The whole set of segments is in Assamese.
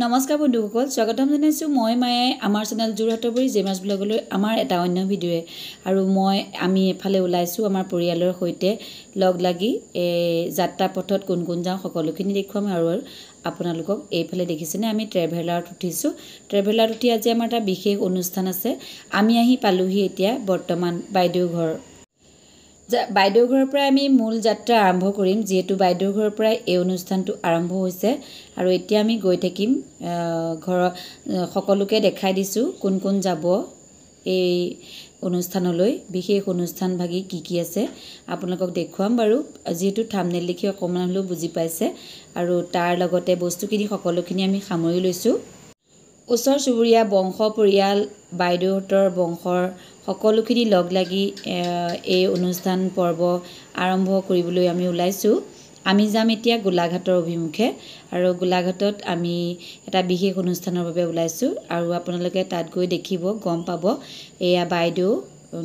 নমস্কাৰ বন্ধুসকল, স্বাগতম জনাইছো মই মায়ে আমাৰ চেনেল যোৰহাটৰ জেমাছ ব্লগলৈ আমাৰ এটা অন্য ভিডিঅ'য়ে আৰু আমি এফালে ওলাইছো আমাৰ পৰিয়ালৰ সৈতে লগ লাগি যাত্ৰা পথত কোন কোন যাওঁ সকলোখিনি দেখুৱাম আৰু আপোনালোকক এইফালে দেখিছেনে আমি ট্ৰেভেলাৰত উঠিছো। ট্ৰেভেলাৰত উঠি আজি আমাৰ এটা বিশেষ অনুষ্ঠান আছে। আমি আহি পালোহি এতিয়া বৰ্তমান বাইদেউ ঘৰ। বাইদেউ ঘৰৰ পৰা আমি মূল যাত্ৰা আৰম্ভ কৰিম, যিহেতু বাইদেউ ঘৰৰ পৰা এই অনুষ্ঠানটো আৰম্ভ হৈছে আৰু এতিয়া আমি গৈ থাকিম। ঘৰৰ সকলোকে দেখাই দিছোঁ কোন কোন যাব এই অনুষ্ঠানলৈ। বিশেষ অনুষ্ঠান ভাগি কি আছে আপোনালোকক দেখুৱাম বাৰু, যিহেতু থাম্বনেইল দেখি অকণমান হ'লেও বুজি পাইছে আৰু তাৰ লগতে বস্তুখিনি সকলোখিনি আমি সামৰি লৈছোঁ। ওচৰ চুবুৰীয়া বংশ পৰিয়াল বাইদেউহঁতৰ বংশৰ সকলোখিনি লগ লাগি এই অনুষ্ঠান পৰ্ব আৰম্ভ কৰিবলৈ আমি ওলাইছোঁ। আমি যাম এতিয়া গোলাঘাটৰ অভিমুখে আৰু গোলাঘাটত আমি এটা বিশেষ অনুষ্ঠানৰ বাবে ওলাইছোঁ আৰু আপোনালোকে তাত গৈ দেখিব গম পাব। এয়া বাইদেউ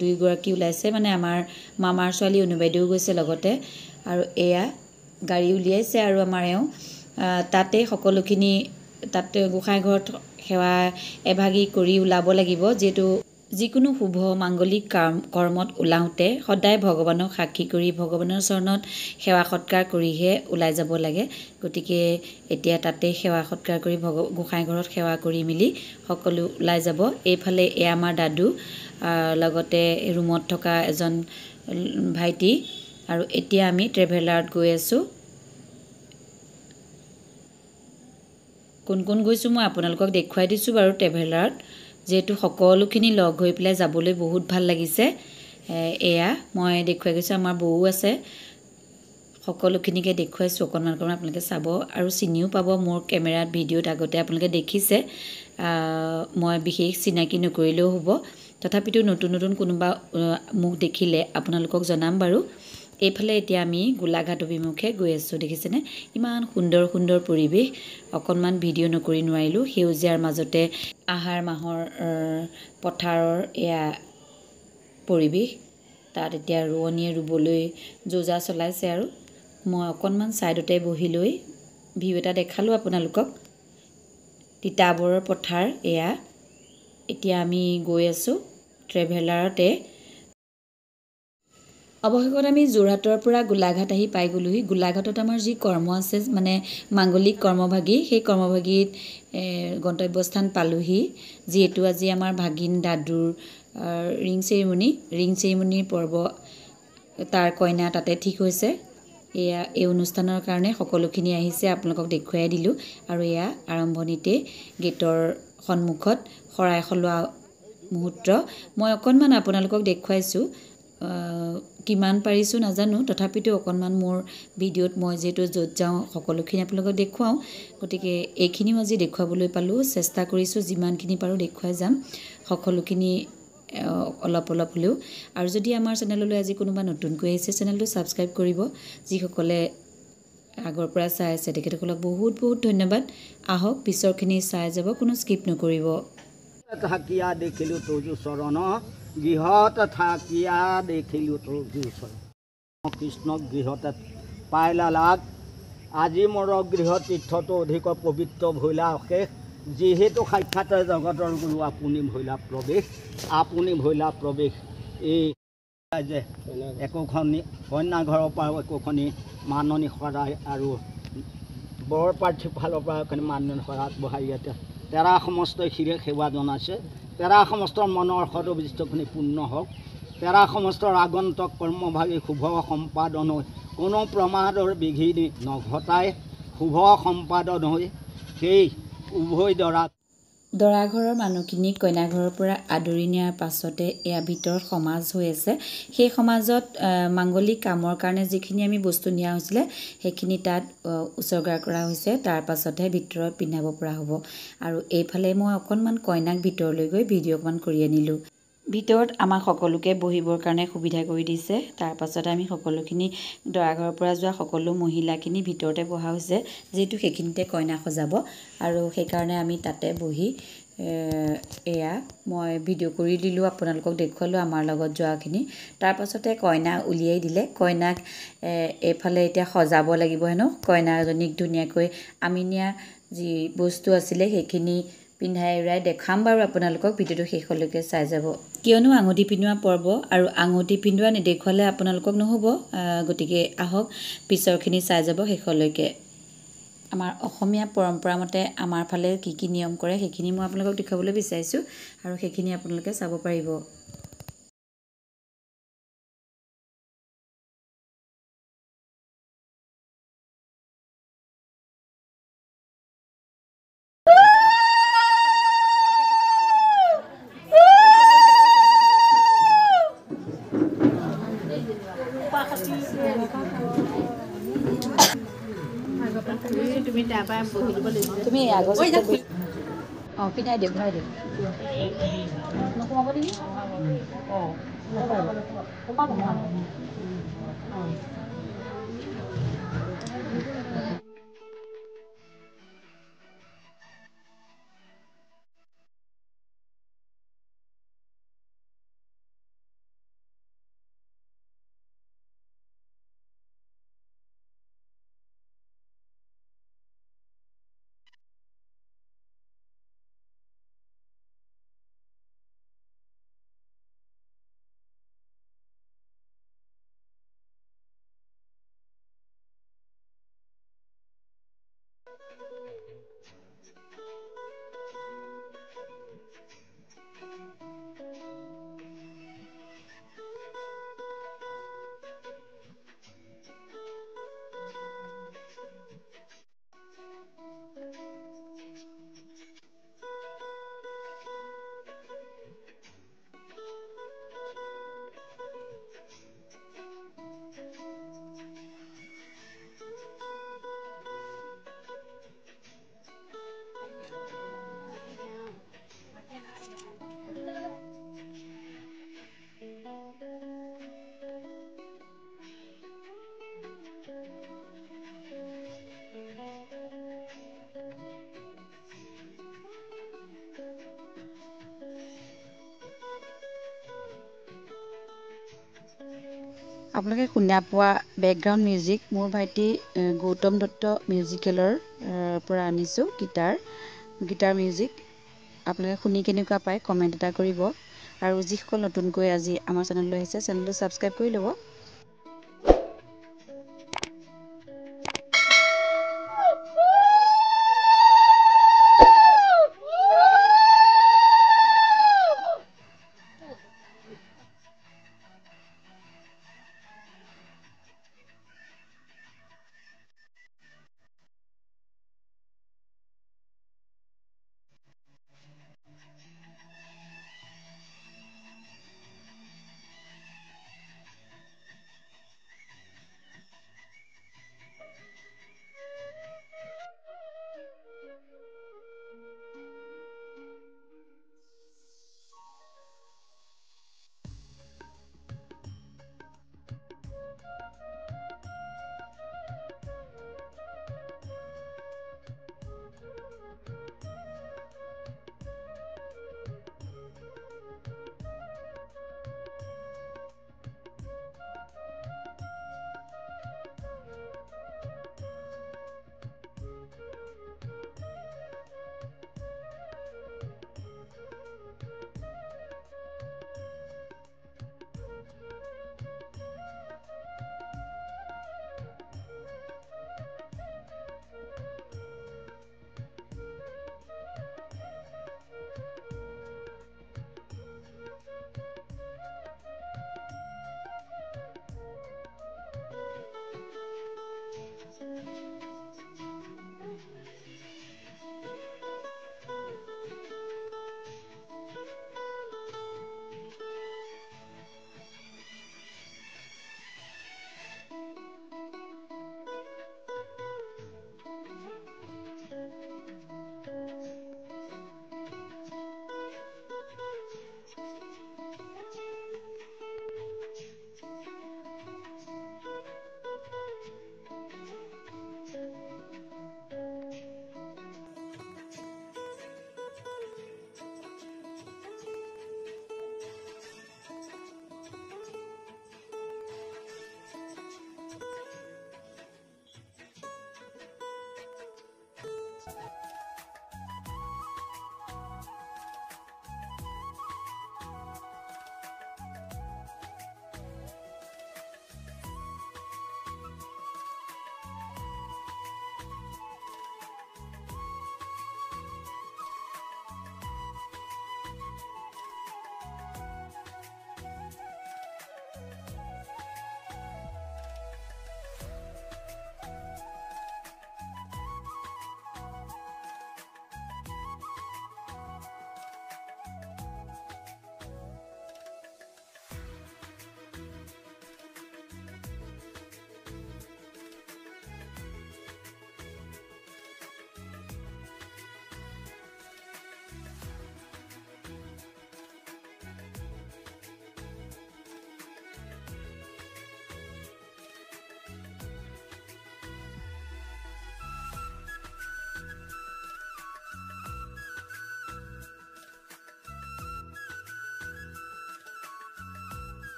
দুইগৰাকী ওলাইছে, মানে আমাৰ মামাৰ ছোৱালী অনু বাইদেউ গৈছে লগতে, আৰু এয়া গাড়ী উলিয়াইছে আৰু আমাৰ তাতে সকলোখিনি তাতে গোসাঁই ঘৰত সেৱা এভাগি কৰি ওলাব লাগিব, যিহেতু যিকোনো শুভ মাংগলিক কৰ্মত ওলাওঁতে সদায় ভগৱানক সাক্ষী কৰি ভগৱানৰ চৰণত সেৱা সৎকাৰ কৰিহে ওলাই যাব লাগে। গতিকে এতিয়া তাতে সেৱা সৎকাৰ কৰি গোসাঁই ঘৰত সেৱা কৰি মেলি সকলো ওলাই যাব। এইফালে এয়া আমাৰ দাদু, লগতে ৰুমত থকা এজন ভাইটি, আৰু এতিয়া আমি ট্ৰেভেলাৰত গৈ আছোঁ। কোন কোন গৈছোঁ মই আপোনালোকক দেখুৱাই দিছোঁ বাৰু ট্ৰেভেলাৰত, যিহেতু সকলোখিনি লগ হৈ পেলাই যাবলৈ বহুত ভাল লাগিছে। এয়া মই দেখুৱাই গৈছোঁ, আমাৰ বৌ আছে, সকলোখিনিকে দেখুৱাইছোঁ অকণমান আপোনালোকে চাব আৰু চিনিও পাব। মোৰ কেমেৰাত ভিডিঅ'ত আগতে আপোনালোকে দেখিছে, মই বিশেষ চিনাকি নকৰিলেও হ'ব, তথাপিতো নতুন নতুন কোনোবা মোক দেখিলে আপোনালোকক জনাম বাৰু। এইফালে এতিয়া আমি গোলাঘাট অভিমুখে গৈ আছোঁ। দেখিছেনে ইমান সুন্দৰ সুন্দৰ পৰিৱেশ, অকণমান ভিডিঅ' নকৰি নোৱাৰিলোঁ। সেউজীয়াৰ মাজতে আহাৰ মাহৰ পথাৰৰ এয়া পৰিৱেশ, তাত এতিয়া ৰোৱনীয়ে ৰুবলৈ যোজা চলাইছে আৰু মই অকণমান ছাইডতে বহি লৈ ভিউ এটা দেখালোঁ আপোনালোকক। তিতাবৰৰ পথাৰ এয়া। এতিয়া আমি গৈ আছোঁ ট্ৰেভেলাৰতে। অৱশেষত আমি যোৰহাটৰ পৰা গোলাঘাট আহি পাই গ'লোহি। গোলাঘাটত আমাৰ যি কৰ্ম আছে, মানে মাংগলিক কৰ্মভাগী, সেই কৰ্মভাগীত গন্তব্যস্থান পালোহি। যিহেতু আজি আমাৰ ভাগিন দাদুৰ ৰিং চেৰিমনিৰ পৰ্ব, তাৰ কইনা তাতে ঠিক হৈছে। এয়া এই অনুষ্ঠানৰ কাৰণে সকলোখিনি আহিছে, আপোনালোকক দেখুৱাই দিলোঁ। আৰু এয়া আৰম্ভণিতে গেটৰ সন্মুখত শৰাই সলোৱা মুহূৰ্ত মই অকণমান আপোনালোকক দেখুৱাইছোঁ। কিমান পাৰিছোঁ নাজানো, তথাপিতো অকণমান মোৰ ভিডিঅ'ত মই যিহেতু য'ত যাওঁ সকলোখিনি আপোনালোকক দেখুৱাওঁ, গতিকে এইখিনিও আজি দেখুৱাবলৈ পালোঁ। চেষ্টা কৰিছোঁ যিমানখিনি পাৰোঁ দেখুৱাই যাম সকলোখিনি অলপ অলপ হ'লেও। আৰু যদি আমাৰ চেনেললৈ আজি কোনোবা নতুনকৈ আহিছে, চেনেলটো ছাবস্ক্ৰাইব কৰিব। যিসকলে আগৰ পৰা চাই আছে তেখেতসকলক বহুত বহুত ধন্যবাদ। আহক পিছৰখিনি চাই যাব, কোনো স্কিপ নকৰিব। থাকিয়া দেখিলোঁ তোৰ চৰণ, গৃহত থাকিয়া দেখিলোঁ তোৰ চৰণ, কৃষ্ণক গৃহতে পাইলা লাগ, আজি মোৰ গৃহ তীৰ্থটো অধিক পবিত্ৰ ভৈলা অশেষ, যিহেতু সাক্ষাতে জগতৰ গুৰু আপুনি ভৈলা প্ৰৱেশ, আপুনি ভৈলা প্ৰৱেশ। এই যে একোখনি কন্যা ঘৰৰ পৰা একোখনি মাননি শৰাই আৰু বৰ প্ৰাৰ্থীৰ ফালৰ পৰা এখন মাননি শৰাই আগবঢ়াই ইয়াতে তেৰা সমষ্টই শিৰে সেৱা জনাইছে। তেৰা সমষ্টৰ মনৰ সদবিষ্টখিনি পূৰ্ণ হওক। তেৰা সমষ্টৰ আগন্তক কৰ্মভাগী শুভ সম্পাদন হৈ কোনো প্ৰমাদৰ বিঘিনি নঘটাই শুভ সম্পাদন হৈ সেই উভয় দৰাঘৰৰ মানুহখিনিক কইনাঘৰৰ পৰা আদৰি নিয়াৰ পাছতে এয়া ভিতৰত সমাজ হৈ আছে। সেই সমাজত মাংগলিক কামৰ কাৰণে যিখিনি আমি বস্তু নিয়া হৈছিলে সেইখিনি তাত উচৰ্গা কৰা হৈছে, তাৰ পাছতহে ভিতৰত পিন্ধাব পৰা হ'ব। আৰু এইফালে মই অকণমান কইনাক ভিতৰলৈ গৈ ভিডিঅ' অকণমান কৰি আনিলোঁ। ভিতৰত আমাক সকলোকে বহিবৰ কাৰণে সুবিধা কৰি দিছে। তাৰ পাছত আমি সকলোখিনি দৰাঘৰৰ পৰা যোৱা সকলো মহিলাখিনি ভিতৰতে বহা হৈছে, যিহেতু সেইখিনিতে কইনা সজাব, আৰু সেইকাৰণে আমি তাতে বহি এয়া মই ভিডিঅ' কৰি দিলোঁ, আপোনালোকক দেখুৱালোঁ আমাৰ লগত যোৱাখিনি। তাৰপাছতে কইনা উলিয়াই দিলে। কইনাক এইফালে এতিয়া সজাব লাগিব হেনো। কইনাজনীক ধুনীয়াকৈ আমি নিয়া যি বস্তু আছিলে সেইখিনি পিন্ধাই উৰাই দেখাম বাৰু আপোনালোকক। ভিডিঅ'টো শেষলৈকে চাই যাব, কিয়নো আঙুঠি পিন্ধোৱা পৰ্ব আৰু আঙুঠি পিন্ধোৱা নেদেখুৱালে আপোনালোকক নহ'ব। গতিকে আহক পিছৰখিনি চাই যাব শেষলৈকে। আমাৰ অসমীয়া পৰম্পৰা মতে আমাৰ ফালে কি কি নিয়ম কৰে সেইখিনি মই আপোনালোকক দেখুৱাবলৈ বিচাৰিছোঁ, আৰু সেইখিনি আপোনালোকে চাব পাৰিব। তুমি আগৰ অঁ পিন্ধাই দিয়ক, ভৰাই দিয়ক। নোসোমাব নেকি? আপোনালোকে শুনা পোৱা বেকগ্ৰাউণ্ড মিউজিক মোৰ ভাইটি গৌতম দত্ত মিউজিকেলৰ পৰা আনিছোঁ, গীটাৰ মিউজিক। আপোনালোকে শুনি কেনেকুৱা পায় কমেণ্ট এটা কৰিব, আৰু যিসকল নতুনকৈ আজি আমাৰ চেনেললৈ আহিছে চেনেলটো ছাবস্ক্ৰাইব কৰি ল'ব।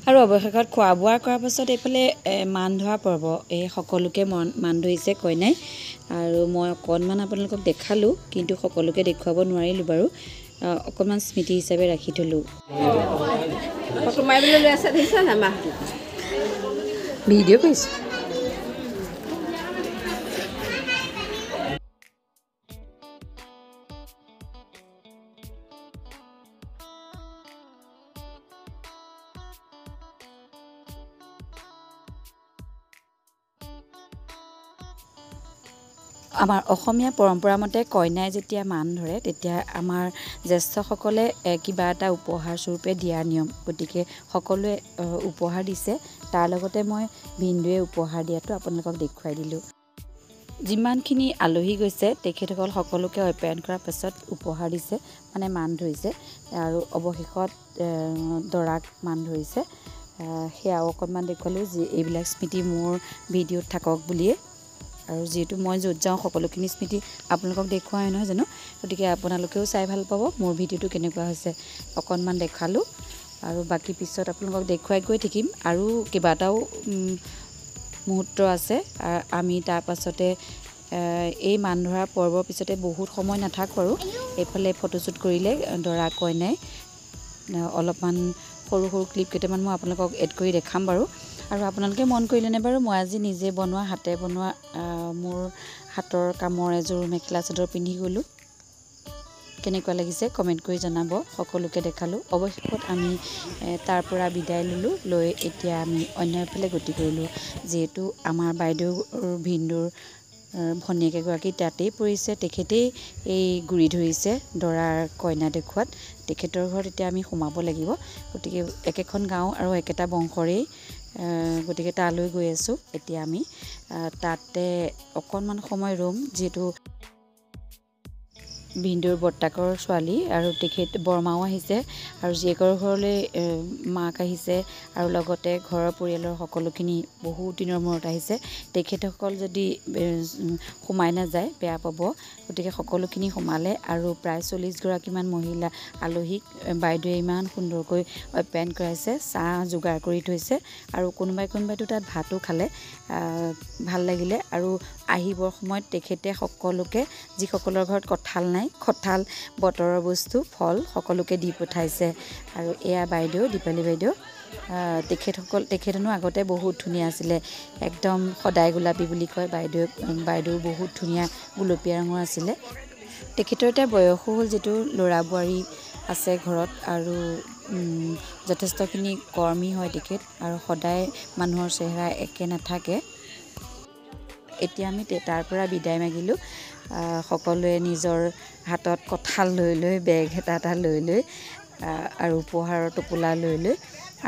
আৰু অৱশেষত খোৱা বোৱা কৰাৰ পাছত এইফালে মান ধৰা পৰ্ব এই সকলোকে মান ধৰিছে কইনাই আৰু মই অকণমান আপোনালোকক দেখালোঁ কিন্তু সকলোকে দেখুৱাব নোৱাৰিলোঁ বাৰু অকণমান স্মৃতি হিচাপে ৰাখি থলোঁ ফটো মাৰিবলৈ লৈ আছে দেখিছা না মাহটো ভিডিঅ' কৰিছোঁ আমাৰ অসমীয়া পৰম্পৰা মতে কইনাই যেতিয়া মান ধৰে তেতিয়া আমাৰ জ্যেষ্ঠসকলে কিবা এটা উপহাৰ স্বৰূপে দিয়াৰ নিয়ম গতিকে সকলোৱে উপহাৰ দিছে তাৰ লগতে মই ভিনদেউৱে উপহাৰ দিয়াটো আপোনালোকক দেখুৱাই দিলোঁ যিমানখিনি আলহী গৈছে তেখেতসকল সকলোকে আপ্যায়ন কৰাৰ পাছত উপহাৰ দিছে মানে মান ধৰিছে আৰু অৱশেষত দৰাক মান ধৰিছে সেয়াও অকণমান দেখুৱালোঁ যি এইবিলাক স্মৃতি মোৰ ভিডিঅ'ত থাকক বুলিয়ে আৰু যেহেতু মই য'ত যাওঁ সকলোখিনি স্মৃতি আপোনালোকক দেখুৱাই নহয় জানো গতিকে আপোনালোকেও চাই ভাল পাব মোৰ ভিডিঅ'টো কেনেকুৱা হৈছে অকণমান দেখালোঁ আৰু বাকী পিছত আপোনালোকক দেখুৱাই গৈ থাকিম আৰু কেইবাটাও মুহূৰ্ত আছে আমি তাৰ পাছতে এই মান ধৰা পৰ্বৰ পিছতে বহুত সময় নাথাকোঁ আৰু এইফালে ফটোশ্বুট কৰিলে দৰা কইনাই অলপমান সৰু সৰু ক্লিপ কেইটামান মই আপোনালোকক এড কৰি দেখাম বাৰু আৰু আপোনালোকে মন কৰিলেনে বাৰু মই আজি নিজে বনোৱা হাতে বনোৱা মোৰ হাতৰ কামৰ এযোৰ মেখেলা চাদৰ পিন্ধি গ'লোঁ কেনেকুৱা লাগিছে কমেণ্ট কৰি জনাব সকলোকে দেখালোঁ অৱশেষত আমি তাৰ পৰা বিদায় ল'লোঁ লৈ এতিয়া আমি অন্য এফালে গতি কৰিলোঁ যিহেতু আমাৰ বাইদেউ ভিনদেউৰ ভনীয়েক এগৰাকী তাতেই পৰিছে তেখেতেই এই গুৰি ধৰিছে দৰাৰ কইনা দেখুৱাত তেখেতৰ ঘৰত এতিয়া আমি সোমাব লাগিব গতিকে একেখন গাঁও আৰু একেটা বংশৰেই গতিকে তালৈ গৈ আছোঁ এতিয়া আমি তাতে অকণমান সময় ৰ'ম যিহেতু ভিনদেউৰ বৰ্তাকৰ ছোৱালী আৰু তেখেত বৰমাও আহিছে আৰু জীয়েকৰ ঘৰলৈ মাক আহিছে আৰু লগতে ঘৰৰ পৰিয়ালৰ সকলোখিনি বহুত দিনৰ মূৰত আহিছে তেখেতসকল যদি সোমাই নাযায় বেয়া পাব গতিকে সকলোখিনি সোমালে আৰু প্ৰায় 40গৰাকীমান মহিলা আলহীক বাইদেৱে ইমান সুন্দৰকৈ আপ্যায়ন কৰাইছে চাহ যোগাৰ কৰি থৈছে আৰু কোনোবাইতো তাত ভাতো খালে ভাল লাগিলে আৰু আহিবৰ সময়ত তেখেতে সকলোকে যিসকলৰ ঘৰত কঁঠাল নাই কঁঠাল বতৰৰ বস্তু ফল সকলোকে দি পঠাইছে আৰু এয়া বাইদেউ দীপালী বাইদেউ তেখেতনো আগতে বহুত ধুনীয়া আছিলে একদম সদায় গোলাপী বুলি কয় বাইদেউ বহুত ধুনীয়া গুলপীয়া ৰঙৰ আছিলে তেখেতৰ এতিয়া বয়সো হ'ল যিটো ল'ৰা বোৱাৰী আছে ঘৰত আৰু যথেষ্টখিনি কৰ্মী হয় তেখেত আৰু সদায় মানুহৰ চেহেৰা একে নাথাকে এতিয়া আমি তাৰ পৰা বিদায় মাগিলোঁ সকলোৱে নিজৰ হাতত কঁঠাল লৈ বেগ এটা লৈ আৰু উপহাৰৰ টোপোলা লৈ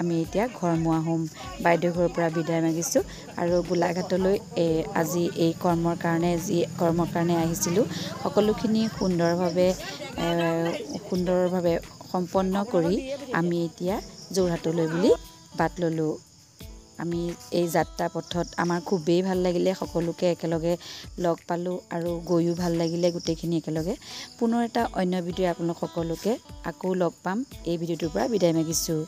আমি এতিয়া ঘৰমুৱা হ'ম বাইদেউ ঘৰৰ পৰা বিদায় মাগিছোঁ আৰু গোলাঘাটলৈ আজি এই কৰ্মৰ কাৰণে আহিছিলোঁ সকলোখিনি সুন্দৰভাৱে সম্পন্ন কৰি আমি এতিয়া যোৰহাটলৈ বুলি বাট ল'লোঁ আমি এই যাত্ৰা পথত আমাৰ খুবেই ভাল লাগিলে সকলোকে একেলগে লগ পালোঁ আৰু গৈও ভাল লাগিলে গোটেইখিনি একেলগে পুনৰ এটা অন্য ভিডিঅ' আপোনালোক সকলোকে আকৌ লগ পাম এই ভিডিঅ'টোৰ পৰা বিদায় মাগিছোঁ